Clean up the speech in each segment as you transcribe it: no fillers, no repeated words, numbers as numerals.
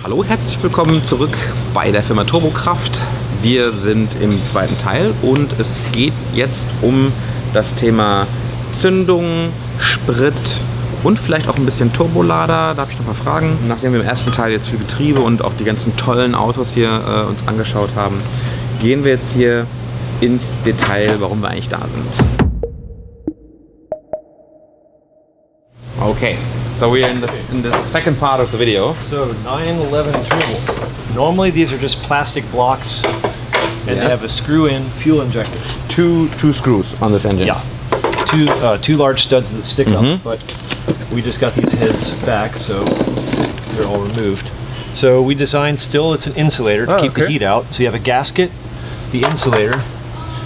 Hallo, herzlich willkommen zurück bei der Firma TurboKraft. Wir sind im zweiten Teil und es geht jetzt um das Thema Zündung, Sprit und vielleicht auch ein bisschen Turbolader. Da habe ich noch ein paar Fragen. Nachdem wir im ersten Teil jetzt für Getriebe und auch die ganzen tollen Autos hier uns angeschaut haben, gehen wir jetzt hier ins Detail, warum wir eigentlich da sind. Okay, so we're in the second part of the video. So 911 turbo. Normally these are just plastic blocks and they have a screw-in fuel injector. Two screws on this engine. Yeah, two large studs that stick up, but we just got these heads back, so they're all removed. So we designed still, it's an insulator to keep the heat out. So you have a gasket, the insulator,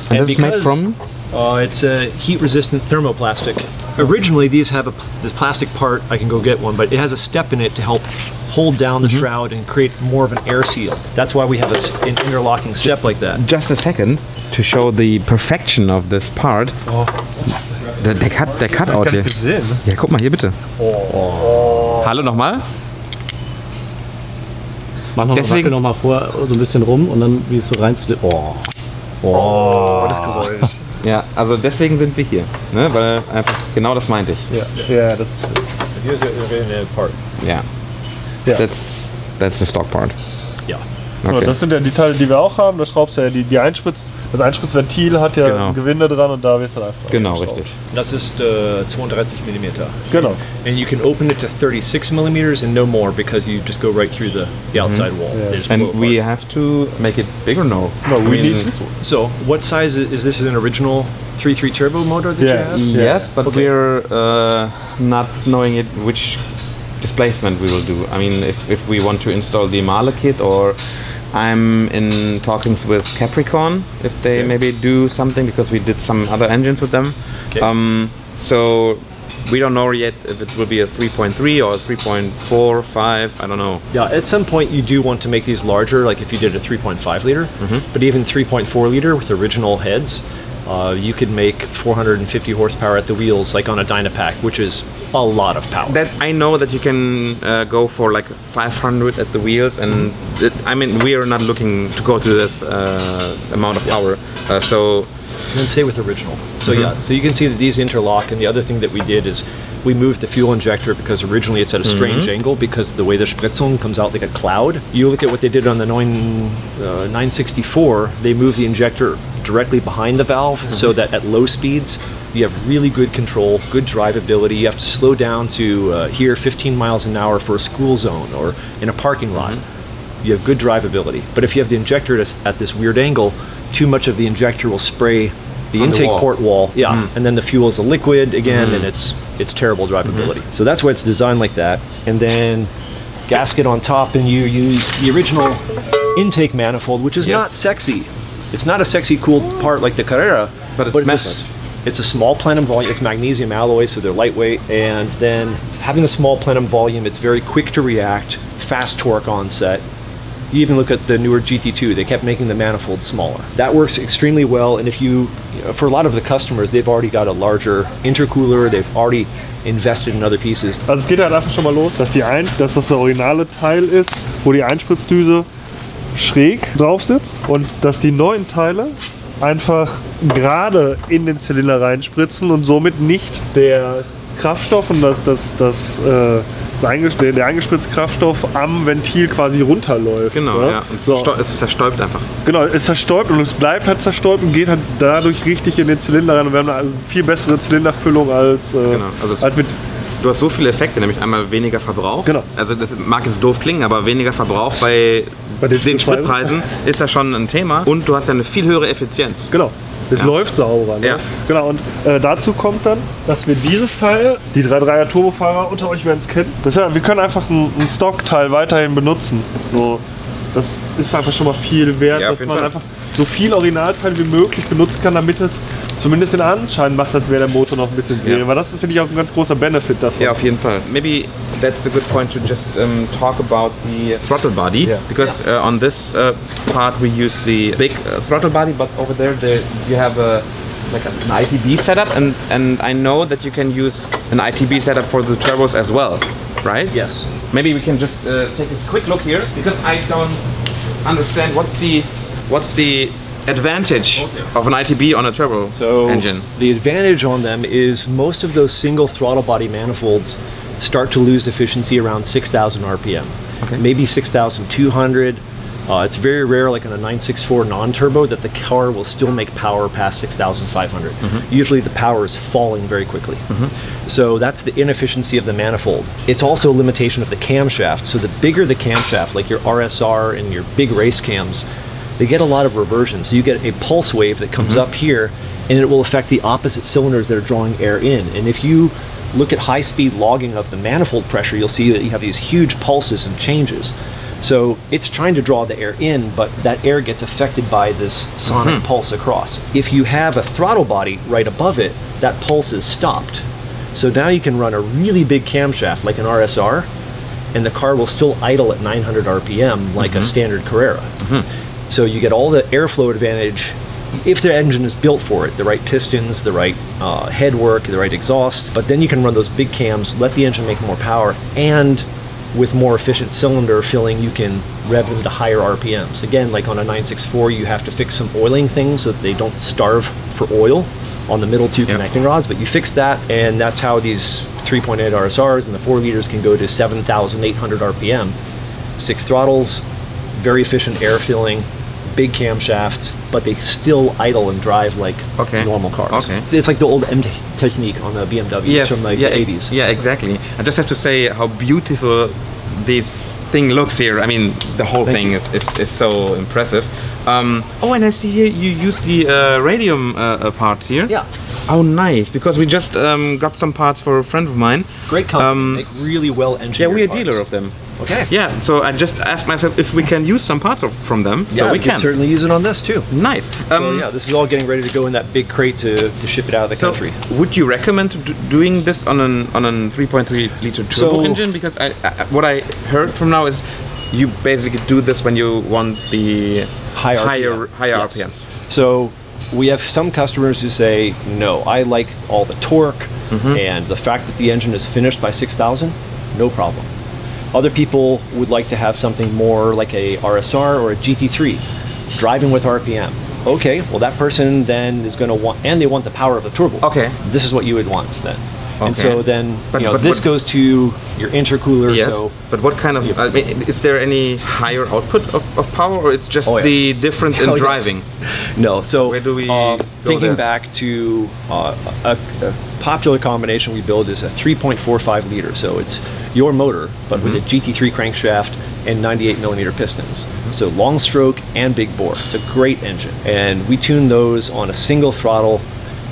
and this is made from? It's a heat-resistant thermoplastic. Originally, these have this plastic part. I can go get one, but it has a step in it to help hold down the shroud and create more of an air seal. That's why we have an interlocking step like that. Just a second to show the perfection of this part. Oh. Der Cutout hier. Ja, guck mal hier bitte. Oh. Hallo nochmal. Mach noch mal vor, so ein bisschen rum und dann wie es so reinslippt. Oh, das Geräusch. Ja, also deswegen sind wir hier, ne? Weil einfach genau das meinte ich. Ja, das ist schön. Here's the part. Ja. That's the stock part. Ja. Okay. So, das sind ja die Teile, die wir auch haben. Da schraubst du ja das Einspritzventil hat ja ein Gewinde dran und da wirst du einfach. Genau, richtig. Das ist 32 mm. Genau. And you can open it to 36 mm and no more because you just go right through the outside wall. Yeah. And we have to make it bigger now. No, we need this one. So, what size is this? An original 3.3 turbo motor that you have? Yes, but we're not knowing it which displacement we will do. I mean, if we want to install the Male kit, or I'm in talkings with Capricorn if they maybe do something, because we did some other engines with them. Okay. So we don't know yet if it will be a 3.3 or a 3.4, 5, I don't know. Yeah, at some point you do want to make these larger, like if you did a 3.5 liter, but even 3.4 liter with original heads, you could make 450 horsepower at the wheels, like on a Dynapack, which is a lot of power. That I know that you can go for like 500 at the wheels, and I mean, we are not looking to go to this amount of power. So and then stay with original. So so you can see that these interlock, and the other thing that we did is we moved the fuel injector because originally it's at a strange angle because the way the Spritzung comes out like a cloud. You look at what they did on the 964, they moved the injector directly behind the valve so that at low speeds you have really good control, good drivability. You have to slow down to here 15 miles an hour for a school zone or in a parking lot. You have good drivability. But if you have the injector at this weird angle, too much of the injector will spray the intake port wall, and then the fuel is a liquid again, and it's terrible drivability. So that's why it's designed like that. And then gasket on top, and you use the original intake manifold, which is not sexy. It's not a sexy, cool part like the Carrera, but it's a small plenum volume. It's magnesium alloy, so they're lightweight. And then having a small plenum volume, it's very quick to react, fast torque onset. You even look at the newer GT2, they kept making the manifold smaller. That works extremely well, and if for a lot of the customers, they've already got a larger intercooler, they've already invested in other pieces. Also es geht halt einfach schon mal los, dass das der originale Teil ist, wo die Einspritzdüse schräg drauf sitzt und dass die neuen Teile einfach gerade in den Zylinder reinspritzen und somit nicht der Kraftstoff und der eingespritzte Kraftstoff am Ventil quasi runterläuft. Genau, ja. Und es zerstäubt einfach. Genau, es zerstäubt und es bleibt halt zerstäubt und geht halt dadurch richtig in den Zylinder rein. Und wir haben eine viel bessere Zylinderfüllung als mit. Du hast so viele Effekte, nämlich einmal weniger Verbrauch. Genau. Also das mag jetzt doof klingen, aber weniger Verbrauch bei den Spritpreisen ist ja schon ein Thema. Und du hast ja eine viel höhere Effizienz. Genau. Es läuft sauberer. Ne? Ja. Genau, und dazu kommt dann, dass wir dieses Teil, die 3.3er Turbofahrer unter euch werden es kennen, wir können einfach ein Stockteil weiterhin benutzen. So, das ist einfach schon mal viel wert, dass man einfach so viel Originalteil wie möglich benutzen kann, damit es zumindest den Anschein macht, als wäre der Motor noch ein bisschen Serie. Weil das ist, finde ich, auch ein ganz großer Benefit davon. Ja, auf jeden Fall. Maybe that's a good point to just talk about the throttle body, because on this part we use the big throttle body, but over there you have like an ITB setup, and I know that you can use an ITB setup for the turbos as well. right? Yes. Maybe we can just take a quick look here, because I don't understand what's the advantage of an ITB on a turbo engine. The advantage on them is most of those single throttle body manifolds start to lose efficiency around 6,000 RPM. Okay. Maybe 6,200. It's very rare, like on a 964 non-turbo, that the car will still make power past 6,500. Usually the power is falling very quickly. So that's the inefficiency of the manifold. It's also a limitation of the camshaft. So the bigger the camshaft, like your RSR and your big race cams, they get a lot of reversion. So you get a pulse wave that comes up here, and it will affect the opposite cylinders that are drawing air in. And if you look at high-speed logging of the manifold pressure, you'll see that you have these huge pulses and changes. So it's trying to draw the air in, but that air gets affected by this sonic pulse across. If you have a throttle body right above it, that pulse is stopped. So now you can run a really big camshaft like an RSR, and the car will still idle at 900 RPM like a standard Carrera. So you get all the airflow advantage if the engine is built for it, the right pistons, the right headwork, the right exhaust. But then you can run those big cams, let the engine make more power, and with more efficient cylinder filling, you can rev them to higher RPMs. Again, like on a 964, you have to fix some oiling things so that they don't starve for oil on the middle two connecting rods, but you fix that, and that's how these 3.8 RSRs and the 4 liters can go to 7,800 RPM. 6 throttles, very efficient air filling, big camshafts, but they still idle and drive like normal cars. It's like the old M technique on the BMWs from like the 80s. Yeah, exactly. I just have to say how beautiful this thing looks here. I mean, the whole thing is so impressive. Oh, and I see here you use the radium parts here. Yeah. Oh, nice, because we just got some parts for a friend of mine. Great company, make really well engineered Yeah, we're a parts. dealer of them. Okay. Yeah, so I just asked myself if we can use some parts from them. Yeah, so we can certainly use it on this too. Nice. So yeah, this is all getting ready to go in that big crate to ship it out of the country. Would you recommend doing this on an 3.3 liter turbo engine? Because what I heard from now is you basically do this when you want the higher RPMs. So we have some customers who say, no, I like all the torque and the fact that the engine is finished by 6,000, no problem. Other people would like to have something more like a RSR or a GT3, driving with RPM. Okay, well that person then is going to want, and they want the power of a turbo. Okay. This is what you would want then. Okay. And so then, this goes to your intercooler. Yes, so but what kind of, is there any higher output of power, or it's just the difference in driving? No, so where do we thinking back to a popular combination we build is a 3.45 liter. So it's your motor, but with a GT3 crankshaft and 98 millimeter pistons. So long stroke and big bore. It's a great engine. And we tune those on a single throttle,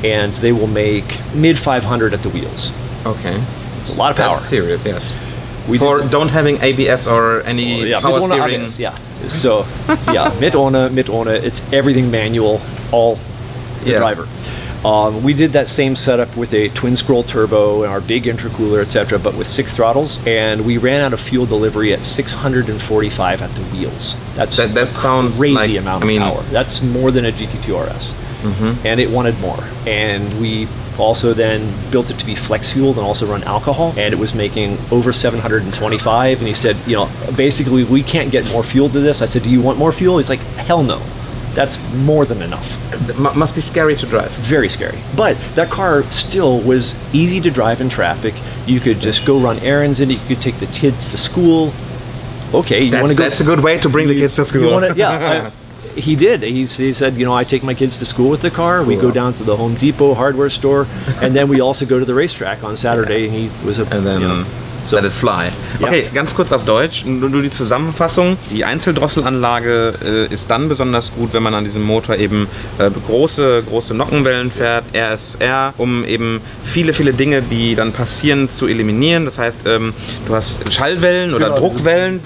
and they will make mid 500 at the wheels. Okay. It's a lot of power. That's serious, yes. For don't having ABS or any power steering. ABS, so mit ohne, it's everything manual, all the driver. We did that same setup with a twin scroll turbo and our big intercooler, etc., but with 6 throttles, and we ran out of fuel delivery at 645 at the wheels. That's that sounds crazy like, amount of power. That's more than a GT2 RS. And it wanted more. And we also then built it to be flex fueled and also run alcohol, and it was making over 725. And he said, basically we can't get more fuel to this. I said, do you want more fuel? He's like, hell no. That's more than enough. It must be scary to drive. Very scary. But that car still was easy to drive in traffic. You could just go run errands in it. You could take the kids to school. Okay, you want to go? That's a good way to bring the kids to school. He did. He said, I take my kids to school with the car. We go down to the Home Depot hardware store, and then we also go to the racetrack on Saturday. And he was Let it fly. Okay, ganz kurz auf Deutsch, nur die Zusammenfassung. Die Einzeldrosselanlage ist dann besonders gut, wenn man an diesem Motor eben große Nockenwellen fährt, RSR, um eben viele Dinge, die dann passieren, zu eliminieren. Das heißt, du hast Schallwellen oder Druckwellen,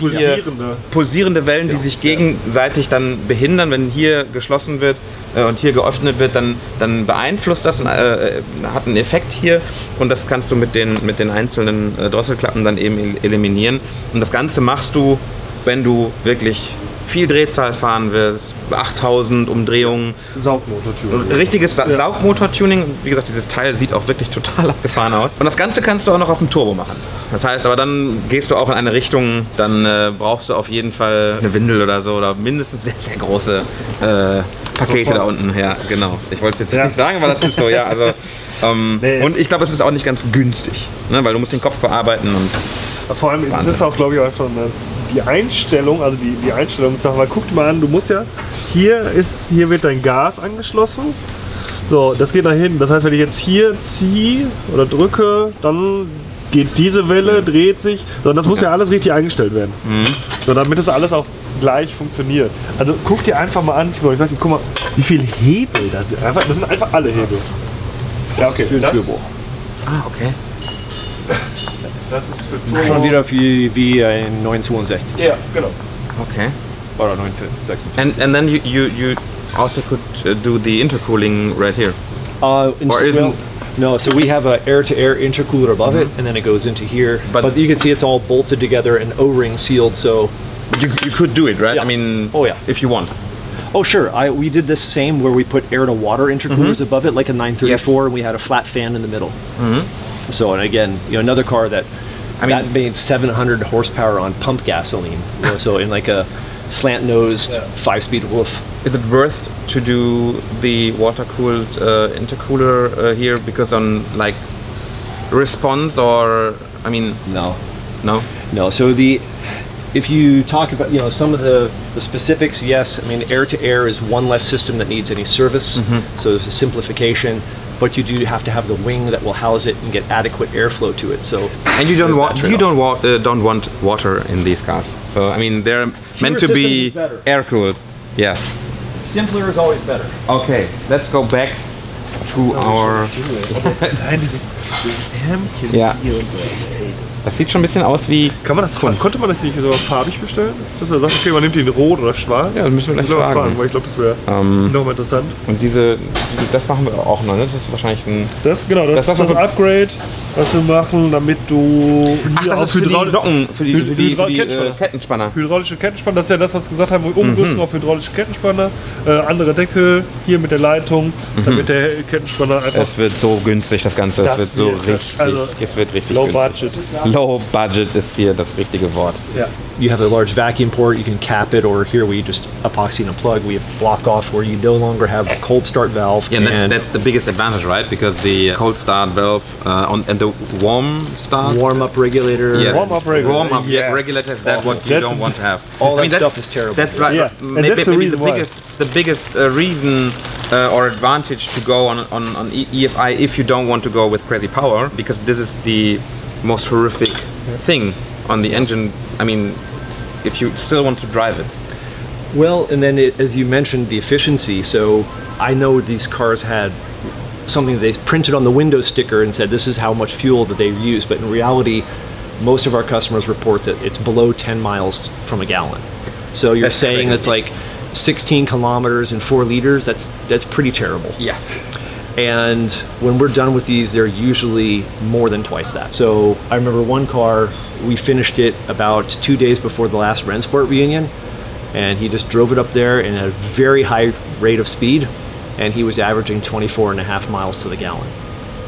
pulsierende Wellen, die sich gegenseitig dann behindern. Wenn hier geschlossen wird und hier geöffnet wird, dann beeinflusst das und hat einen Effekt hier, und das kannst du mit den einzelnen Drosselklappen dann eben eliminieren. Und das Ganze machst du, wenn du wirklich viel Drehzahl fahren wirst, 8000 Umdrehungen. Saugmotor-Tuning. Richtiges Saugmotor-Tuning. Wie gesagt, dieses Teil sieht auch wirklich total abgefahren aus. Und das Ganze kannst du auch noch auf dem Turbo machen. Das heißt, aber dann gehst du auch in eine Richtung, dann brauchst du auf jeden Fall eine Windel oder so oder mindestens sehr, sehr große Pakete da unten. Ja, genau. Ich wollte es jetzt nicht sagen, aber das ist so, ja. Also, und ich glaube, es ist auch nicht ganz günstig, ne, weil du musst den Kopf bearbeiten und vor allem, es ist auch, glaube ich, einfach die Einstellung, also die Einstellungssache, weil guck dir mal an, du musst ja, hier wird dein Gas angeschlossen, so, das geht nach hinten, das heißt, wenn ich jetzt hier ziehe oder drücke, dann geht diese Welle, dreht sich, so, und das muss ja alles richtig eingestellt werden, so, damit das alles auch gleich funktioniert. Also guck dir einfach mal an, Timo, ich weiß nicht, guck mal, wie viele Hebel das sind, das sind einfach alle Hebel. Ja, okay, für Turbo. Ah, okay. Das ist für Turbo. Schon wieder wie ein 962. Ja, genau. Okay. Oder 956. And then you also could do the intercooling right here. Or isn't? No, so we have a air-to-air intercooler above it, and then it goes into here. But you can see it's all bolted together and O-ring sealed, so... You could do it, right? Yeah. I mean, if you want. Oh, sure. We did this same where we put air-to-water intercoolers above it, like a 934, and we had a flat fan in the middle. So, and again, another car that that made 700 horsepower on pump gasoline. So in like a slant-nosed 5-speed Wolf. Is it worth to do the water-cooled intercooler here because on like response or No. So if you talk about some of the specifics, yes, air-to-air is one less system that needs any service, so there's a simplification, but you do have to have the wing that will house it and get adequate airflow to it. So and you don't want water in these cars. So they're meant to be air-cooled. Yes. Simpler is always better. Okay, let's go back to our... Nein, dieses Ärmchen hier und so. Das sieht schon ein bisschen aus wie... Konnte man das nicht so farbig bestellen? Dass man sagt, okay, man nimmt ihn rot oder schwarz? Ja, das müssen wir gleich fragen. Weil ich glaube, das wäre nochmal interessant. Und das machen wir auch noch, ne? Das ist wahrscheinlich ein... Das ist das Upgrade, was wir machen, damit du... das ist für die Locken, für die Kettenspanner. Hydraulische Kettenspanner, das ist ja das, was wir gesagt haben, Umrüstung auf hydraulische Kettenspanner, andere Deckel, hier mit der Leitung, damit der Kettenspanner einfach... Es wird so günstig, das Ganze. Es wird so richtig... Es wird richtig low günstig. Budget. Low budget ist hier das richtige Wort. Yeah. You have a large vacuum port, you can cap it, or here we just epoxy in a plug. We have block off where you no longer have a cold start valve. Yeah, and that's the biggest advantage, right? Because the cold start valve and the warm start... Warm up regulator. Yes. Warm up regulator. Warm up regulator is that what you don't want to have. All that stuff is terrible. That's right. Yeah. Maybe the biggest reason or advantage to go on EFI if you don't want to go with crazy power, because this is the most horrific thing on the engine. If you still want to drive it. Well, and then as you mentioned, the efficiency. So I know these cars had something they printed on the window sticker and said this is how much fuel that they use, but in reality, most of our customers report that it's below 10 miles from a gallon. So you're saying that's like 16 kilometers and 4 liters. That's pretty terrible. Yes. And when we're done with these, they're usually more than twice that. So I remember one car, we finished it about 2 days before the last Rennsport reunion, and he just drove it up there and at a very high rate of speed, and he was averaging 24.5 miles to the gallon.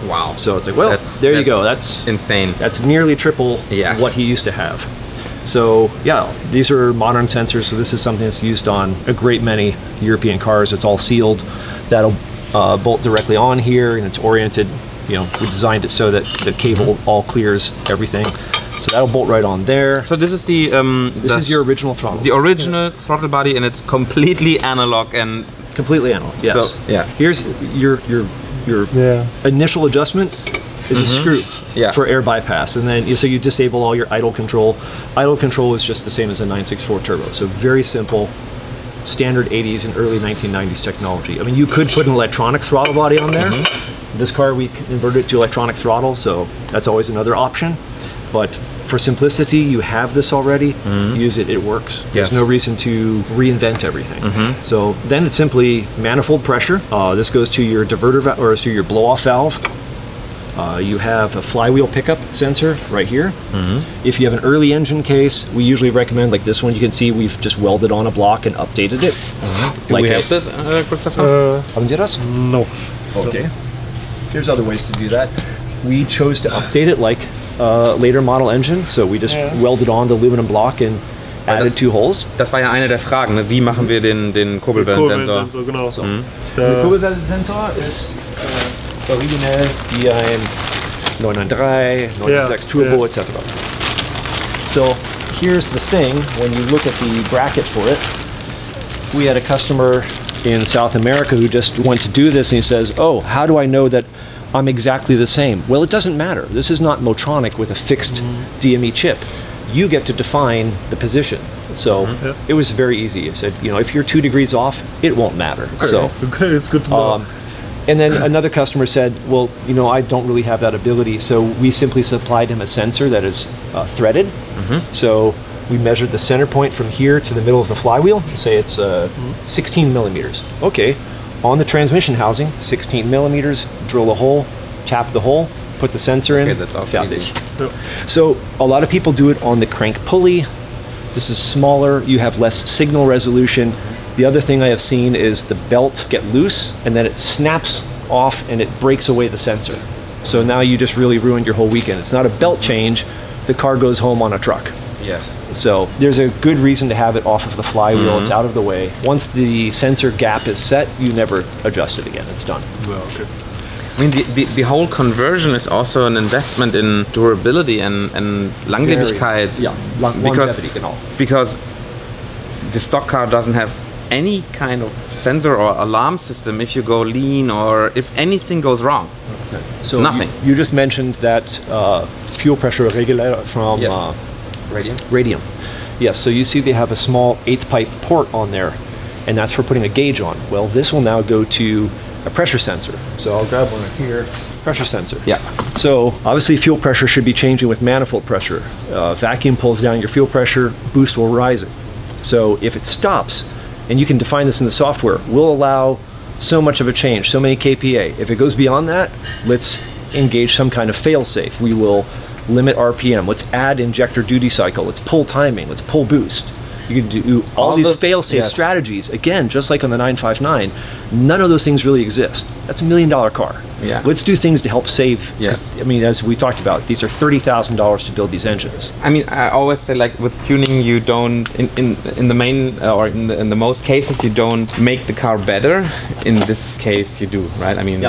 Wow. So it's like, well, there you go. That's insane. That's nearly triple what he used to have. So yeah, these are modern sensors, so this is something that's used on a great many European cars. It's all sealed. That'll bolt directly on here, and it's oriented, we designed it so that the cable all clears everything. So that'll bolt right on there. So this is the this is your original throttle. The original throttle body, and it's completely analog and completely analog. Yes. So, yeah. Here's your initial adjustment is a screw for air bypass, and then so you disable all your idle control. Idle control is just the same as a 964 turbo. So very simple. Standard 80s and early 1990s technology. You could put an electronic throttle body on there. This car we converted it to electronic throttle, so that's always another option. But for simplicity, you have this already. Use it, it works. There's no reason to reinvent everything. So then it's simply manifold pressure. This goes to your diverter or to your blow-off valve. You have a flywheel pickup sensor right here. If you have an early engine case, we usually recommend, like this one, you can see we've just welded on a block and updated it. Do we have this, Christopher? Haben Sie das? No. Okay. There's other ways to do that. We chose to update it like a later model engine, so we just welded on the aluminum block and added 2 holes. Das war ja eine der Fragen, ne? Wie machen wir den Kurbelwellensensor? Genau. So. Der Kurbelwellensensor ist originell wie ein 993, 996 Turbo, etc. So here's the thing, when you look at the bracket for it, we had a customer in South America who just went to do this and he says, oh, how do I know that I'm exactly the same? Well, it doesn't matter. This is not Motronic with a fixed DME chip. You get to define the position. So it was very easy. I said, you know, if you're 2 degrees off, it won't matter. So it's good to know. And then another customer said, well, you know, I don't really have that ability. So we simply supplied him a sensor that is threaded. So we measured the center point from here to the middle of the flywheel. Say it's 16 millimeters. Okay, on the transmission housing, 16 millimeters, drill a hole, tap the hole, put the sensor in, that's all fertig. So a lot of people do it on the crank pulley. This is smaller, you have less signal resolution. The other thing I have seen is the belt get loose and then it snaps off and it breaks away the sensor. So now you just really ruined your whole weekend. It's not a belt change, the car goes home on a truck. Yes. So there's a good reason to have it off of the flywheel. It's out of the way. Once the sensor gap is set, you never adjust it again. It's done. Well, okay. I mean, the whole conversion is also an investment in durability and Langlebigkeit. Longevity, genau. Because the stock car doesn't have any kind of sensor or alarm system if you go lean or if anything goes wrong. So nothing. You just mentioned that fuel pressure regulator from Radium. Yes, so you see they have a small 8th pipe port on there, and that's for putting a gauge on. Well, this will now go to a pressure sensor. So I'll grab one right here. Pressure sensor. Yeah. So obviously fuel pressure should be changing with manifold pressure. Vacuum pulls down your fuel pressure, boost will rise it. So if it stops, and you can define this in the software, we'll allow so much of a change, so many kPa. If it goes beyond that, let's engage some kind of fail-safe. We will limit RPM, let's add injector duty cycle, let's pull timing, let's pull boost. You can do all these fail-safe strategies. Again, just like on the 959, none of those things really exist. That's $1 million car. Yeah. Let's do things to help save. Yes. I mean, as we talked about, these are $30,000 to build these engines. I mean, I always say, like, with tuning, you don't in the main or in the most cases you don't make the car better. In this case, you do, right? I mean,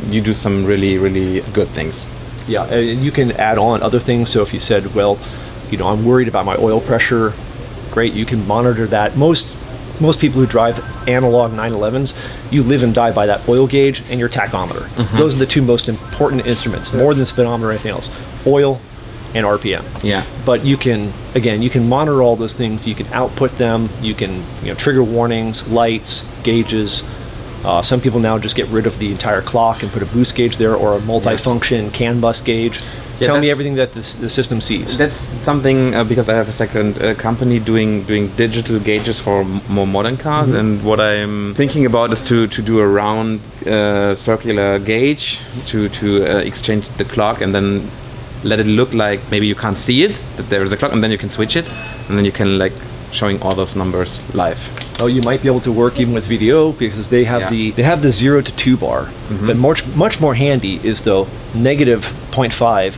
you do some really good things. Yeah, and you can add on other things. So if you said, well, you know, I'm worried about my oil pressure, great, you can monitor that. Most people who drive analog 911s, you live and die by that oil gauge and your tachometer. Those are the 2 most important instruments, more than speedometer or anything else. Oil and RPM. Yeah. But you can, again, you can monitor all those things. You can output them. You can, you know, trigger warnings, lights, gauges. Some people now just get rid of the entire clock and put a boost gauge there or a multi-function CAN bus gauge. Yeah, tell me everything that the system sees. That's something because I have a second company doing digital gauges for more modern cars, and what I'm thinking about is to do a round circular gauge to exchange the clock and then let it look like maybe you can't see it, that there is a clock, and then you can switch it, and then you can like showing all those numbers live. Oh, you might be able to work even with video because they have the 0 to 2 bar. But much more handy is the -0.5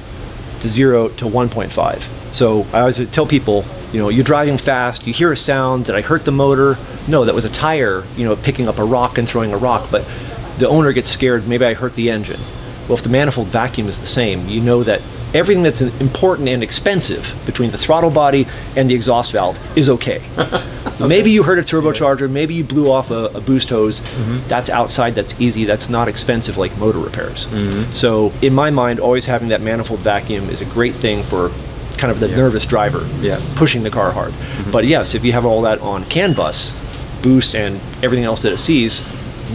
to 0 to 1.5. So I always tell people, you know, you're driving fast, you hear a sound, did I hurt the motor? No, that was a tire, you know, picking up a rock and throwing a rock, but the owner gets scared, maybe I hurt the engine. Well, if the manifold vacuum is the same, you know that everything that's important and expensive between the throttle body and the exhaust valve is okay. Maybe you hurt a turbocharger, maybe you blew off a boost hose. That's outside, that's easy, that's not expensive like motor repairs. So in my mind, always having that manifold vacuum is a great thing for kind of the nervous driver pushing the car hard. But yes, if you have all that on CAN bus, boost and everything else that it sees,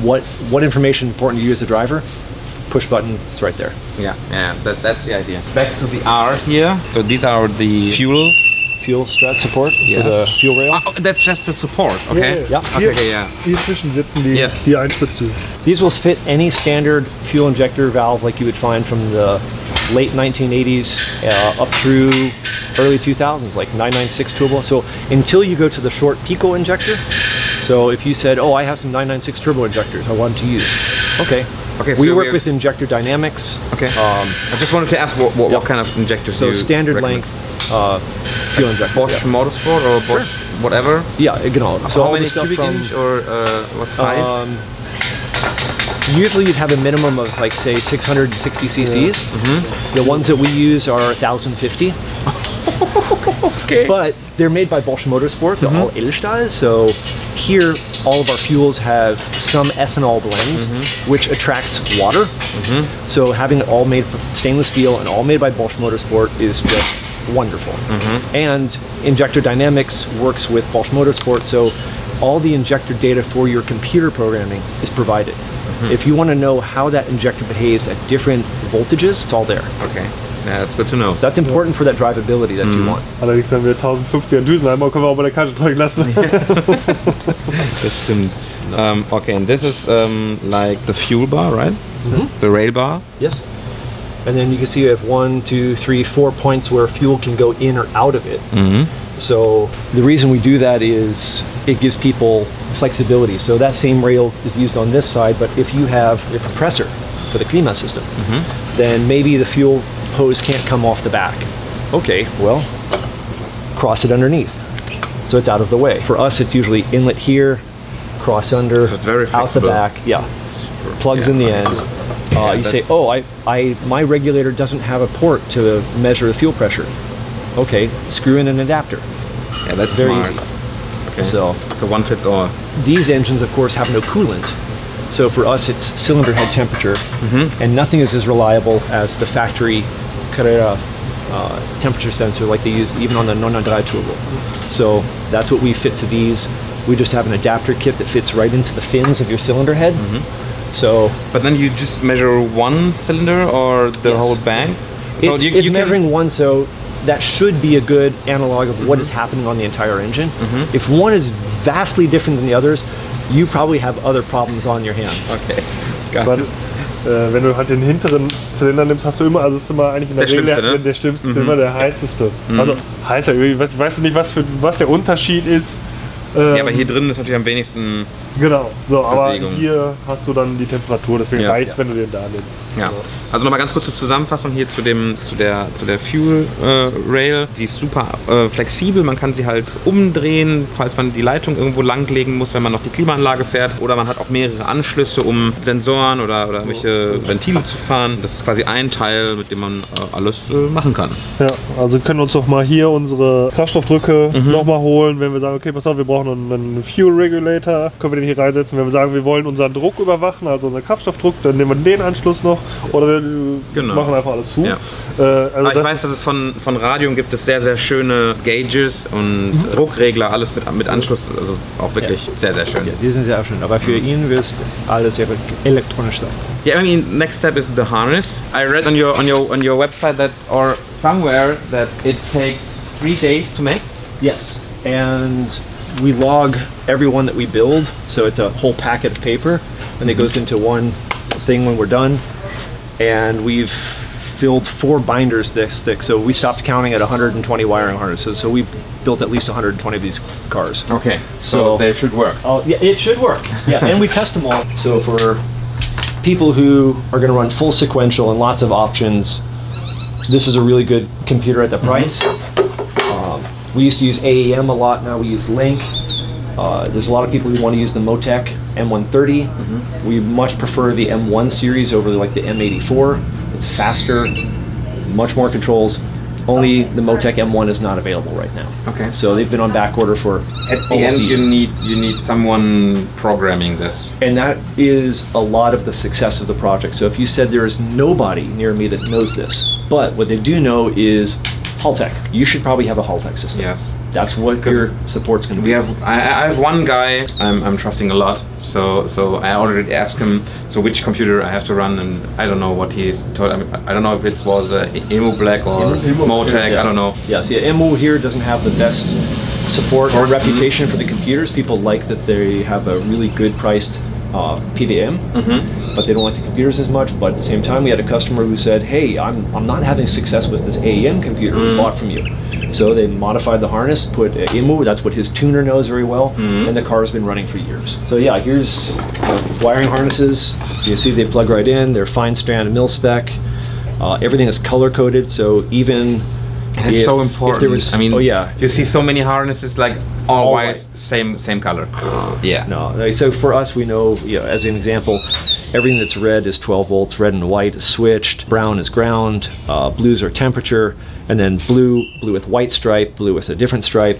what information is important to you as a driver? Push button, it's right there. Yeah, that's the idea. Back to the R here. So these are the fuel fuel strut support Yes. for the fuel rail. Oh, that's just the support, okay? Yeah. Okay, yeah. Hier zwischen sitzen die, Ja. die Einspritztüsen. These will fit any standard fuel injector valve like you would find from the late 1980s up through early 2000s, like 996 turbo. So until you go to the short pico injector, so if you said, oh, I have some 996 turbo injectors I want to use, okay. Okay, so we work with Injector Dynamics. Okay. I just wanted to ask what kind of injectors So you standard recommend? length fuel injector. Bosch Motorsport or Bosch whatever? Yeah, genau. So How all many the stuff cubic from, inch or what size? Usually you'd have a minimum of like say 660 cc's. The ones that we use are 1050. Okay. But they're made by Bosch Motorsport, they're all Edelstahl, so here all of our fuels have some ethanol blend which attracts water. So having it all made from stainless steel and all made by Bosch Motorsport is just wonderful. And Injector Dynamics works with Bosch Motorsport, so all the injector data for your computer programming is provided. If you want to know how that injector behaves at different voltages, it's all there. Okay. Yeah, that's good to know. So that's important for that drivability that you want. Allerdings, wenn wir 1050er Düsen haben, können wir auch bei der Kante drücken lassen. Das stimmt. Okay, and this is like the fuel bar, right? The rail bar. Yes. And then you can see you have 1, 2, 3, 4 points where fuel can go in or out of it. So the reason we do that is it gives people flexibility. So that same rail is used on this side, but if you have your compressor for the Klima system, then maybe the fuel hose can't come off the back. Okay, well, cross it underneath. So it's out of the way. For us, it's usually inlet here, cross under, So it's very out the flexible. back. Yeah, Super. plugs in the end. You say, that's- oh, my regulator doesn't have a port to measure the fuel pressure. Okay, screw in an adapter. Yeah, that's Very smart. easy. Okay. So one fits all. these engines, of course, have no coolant. So for us, it's cylinder head temperature, and nothing is as reliable as the factory Carrera temperature sensor like they use even on the 993 turbo. So that's what we fit to these. We just have an adapter kit that fits right into the fins of your cylinder head. So But then you just measure one cylinder or the Yes. whole bank? it's, you can- measuring one, so that should be a good analog of what is happening on the entire engine. If one is vastly different than the others, you probably have other problems on your hands. Okay. Got Was, it. wenn du halt den hinteren Zylinder nimmst, hast du immer, also es ist immer eigentlich in der Der Regel schlimmste, ne? der schlimmste Zylinder, der heißeste. Also heißer, ich weiß nicht, was der Unterschied ist. Ja, aber hier drin ist natürlich am wenigsten. Genau, so, aber Bewegung. hier hast du dann die Temperatur, deswegen Ja. reizt, wenn du den da nimmst. Ja. Also nochmal ganz kurze Zusammenfassung hier zu der Fuel Rail. Die ist super flexibel, man kann sie halt umdrehen, falls man die Leitung irgendwo langlegen muss, wenn man noch die Klimaanlage fährt. Oder man hat auch mehrere Anschlüsse, um Sensoren oder irgendwelche Ventile zu fahren. Das ist quasi ein Teil, mit dem man alles machen kann. Ja, also wir können uns doch mal hier unsere Kraftstoffdrücke nochmal holen, wenn wir sagen, okay, pass auf, wir brauchen einen Fuel Regulator, können wir den hier reinsetzen. Wenn wir sagen, wir wollen unseren Druck überwachen, also unseren Kraftstoffdruck, dann nehmen wir den Anschluss noch oder wir machen einfach alles zu. Ja. Also Aber ich das weiß, dass es von Radium gibt es sehr, sehr schöne Gauges und Druckregler, alles mit Anschluss, also auch wirklich sehr, sehr schön. Ja, die sind sehr schön, aber für ihn wird alles elektronisch sein. Yeah, I mean, next step is the harness. I read on your website that or somewhere that it takes 3 days to make. Yes, and we log every one that we build, so it's a whole packet of paper, and it goes into one thing when we're done. And we've filled 4 binders this thick, so we stopped counting at 120 wiring harnesses. So we've built at least 120 of these cars. Okay, so So- they should work. Oh, yeah, it should work. Yeah, and we test them all. So for people who are going to run full sequential and lots of options, this is a really good computer at the price. We used to use AEM a lot, now we use Link. There's a lot of people who want to use the Motec M130. We much prefer the M1 series over like the M84. It's faster, much more controls. Only the Motec M1 is not available right now. Okay. So they've been on back order for At the almost end, a year. you need someone programming this. And that is a lot of the success of the project. So if you said there is nobody near me that knows this, but what they do know is Haltech. You should probably have a Haltech system. Yes. That's what your support's going to be. I have one guy I'm trusting a lot, so I already asked him which computer I have to run, and I don't know what he's told. I don't know if it was Emu Black or Motec. Yeah. I don't know. Yeah, see, Emu here doesn't have the best support or reputation for the computers. People like that they have a really good priced PDM, but they don't like the computers as much. But at the same time, we had a customer who said, hey, I'm not having success with this AEM computer we bought from you. So they modified the harness, put IMU, that's what his tuner knows very well, and the car has been running for years. So yeah, here's wiring harnesses. So you see they plug right in, they're fine strand mil spec. Everything is color coded, so even and it's so important. If there was, I mean, oh yeah, you see so many harnesses like all wires, same color. Yeah. No, so for us, we know, as an example, everything that's red is 12 volts, red and white is switched, brown is ground, blues are temperature, and then blue with white stripe, blue with a different stripe.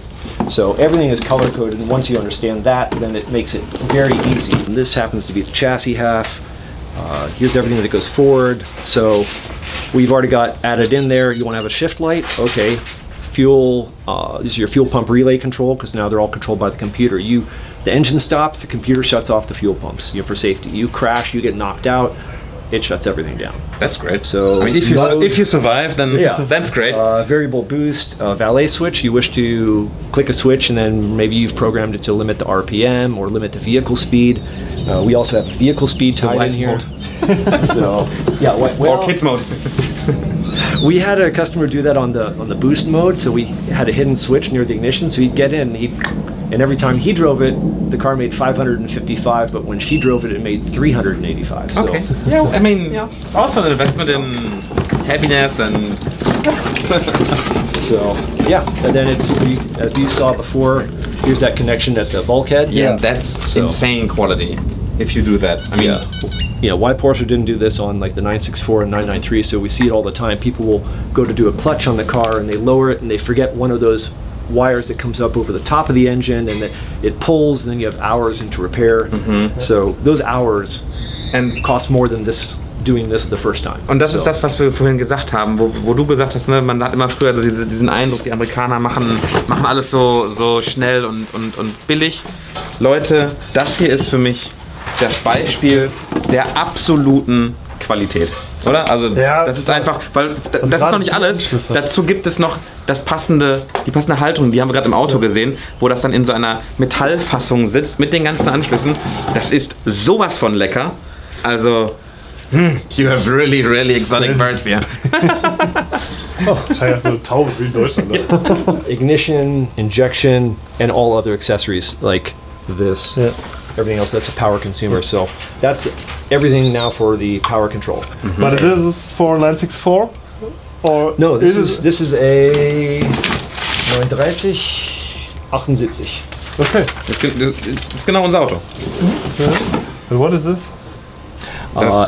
So everything is color coded, and once you understand that, then it makes it very easy. And this happens to be the chassis half. Here's everything that goes forward. So we've already got added in there. You want to have a shift light? Okay. Fuel, this is your fuel pump relay control, because now they're all controlled by the computer. The engine stops, the computer shuts off the fuel pumps, for safety. You crash, you get knocked out, it shuts everything down. That's great. So I mean, if you survive, then that's great. Variable boost, valet switch. You wish to click a switch, and then maybe you've programmed it to limit the RPM or limit the vehicle speed. We also have vehicle speed tied in here. So yeah, or kids mode. We had a customer do that on the boost mode, so we had a hidden switch near the ignition, so he'd get in, and every time he drove it, the car made 555, but when she drove it, it made 385. So. Okay. Yeah, I mean, also an investment in happiness and... So, yeah, and then it's, as you saw before, here's that connection at the bulkhead. Yeah, that's insane quality. If you do that, I mean, why Porsche didn't do this on like the 964 and 993? So we see it all the time. People will go to do a clutch on the car and they lower it and they forget one of those wires that comes up over the top of the engine, and it pulls, and then you have hours into repair. So those hours cost more than this. Doing this the first time. Und das ist das, was wir vorhin gesagt haben, wo du gesagt hast, ne, man hat immer früher diesen Eindruck, die Amerikaner machen alles so schnell und billig. Leute, das hier ist für mich das Beispiel der absoluten Qualität, oder? Also das ist einfach, weil das ist noch nicht alles. Dazu gibt es noch die passende Halterung, die haben wir gerade im Auto gesehen, wo das dann in so einer Metallfassung sitzt mit den ganzen Anschlüssen. Das ist sowas von lecker. Also you have really, really exotic birds here. Wahrscheinlich so eine Taube wie in Deutschland. Ignition, injection, and all other accessories like this. Everything else that's a power consumer. So that's everything now for the power control. But this is for 964? Or no, this is a 93078. Okay. Das ist genau unser Auto. And what is this?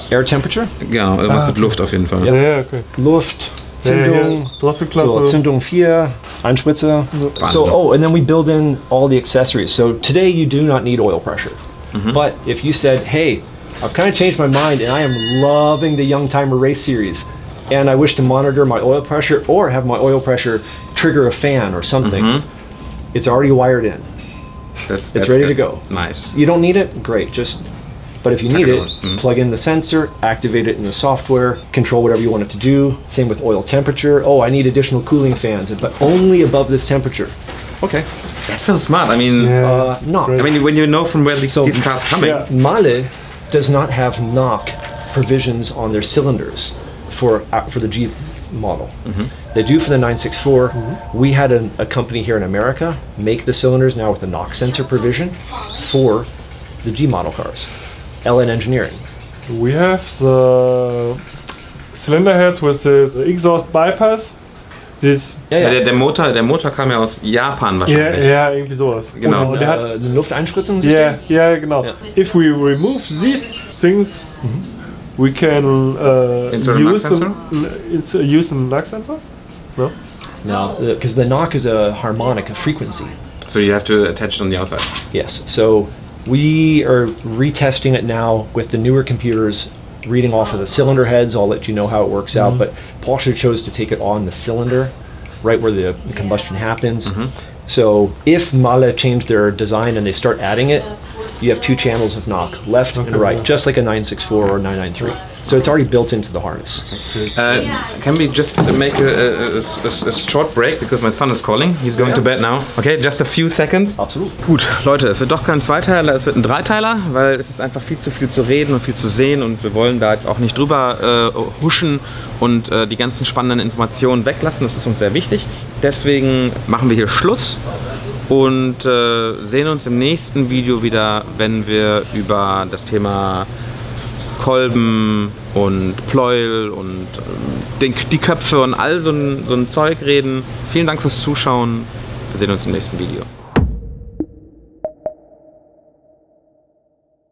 Air temperature. Genau, irgendwas mit Luft auf jeden Fall. Ja, okay. Luft, Zündung, so, Zündung 4, Einspritzer. So, and then we build in all the accessories. So today you do not need oil pressure. But if you said, hey, I've kind of changed my mind and I am loving the Youngtimer Race Series, and I wish to monitor my oil pressure or have my oil pressure trigger a fan or something, it's already wired in. It's ready to go. Nice. You don't need it? Great. But if you need it, plug in the sensor, activate it in the software, control whatever you want it to do. Same with oil temperature. Oh, I need additional cooling fans, but only above this temperature. Okay. That's so smart. I mean, knock. I mean, when you know from where these cars are coming. Mahle does not have knock provisions on their cylinders for the G model. They do for the 964. We had a company here in America make the cylinders now with the knock sensor provision for the G model cars. LN Engineering. We have the cylinder heads with the exhaust bypass. Der Motor kam ja aus Japan wahrscheinlich. Ja, irgendwie sowas. Genau. Und der hat ein Lufteinspritzungssystem. Ja, genau. If we remove these things, we can use a knock sensor? No? No, because the knock is a harmonic, a frequency. So you have to attach it on the outside. Yes. So we are retesting it now with the newer computers, reading off of the cylinder heads. I'll let you know how it works out, but Porsche chose to take it on the cylinder, right where the combustion happens. So if Mahle changed their design and they start adding it, you have 2 channels of knock, left and right, just like a 964 or 993. So it's already built into the harness. Can we just make a short break, because my son is calling. He's going to bed now. Okay, just a few seconds. Absolut. Gut, Leute, es wird doch kein Zweiteiler, es wird ein Dreiteiler, weil es ist einfach viel zu reden und viel zu sehen und wir wollen da jetzt auch nicht drüber huschen und die ganzen spannenden Informationen weglassen. Das ist uns sehr wichtig. Deswegen machen wir hier Schluss und sehen uns im nächsten Video wieder, wenn wir über das Thema Kolben und Pleuel und die Köpfe und all so ein Zeug reden. Vielen Dank fürs Zuschauen. Wir sehen uns im nächsten Video.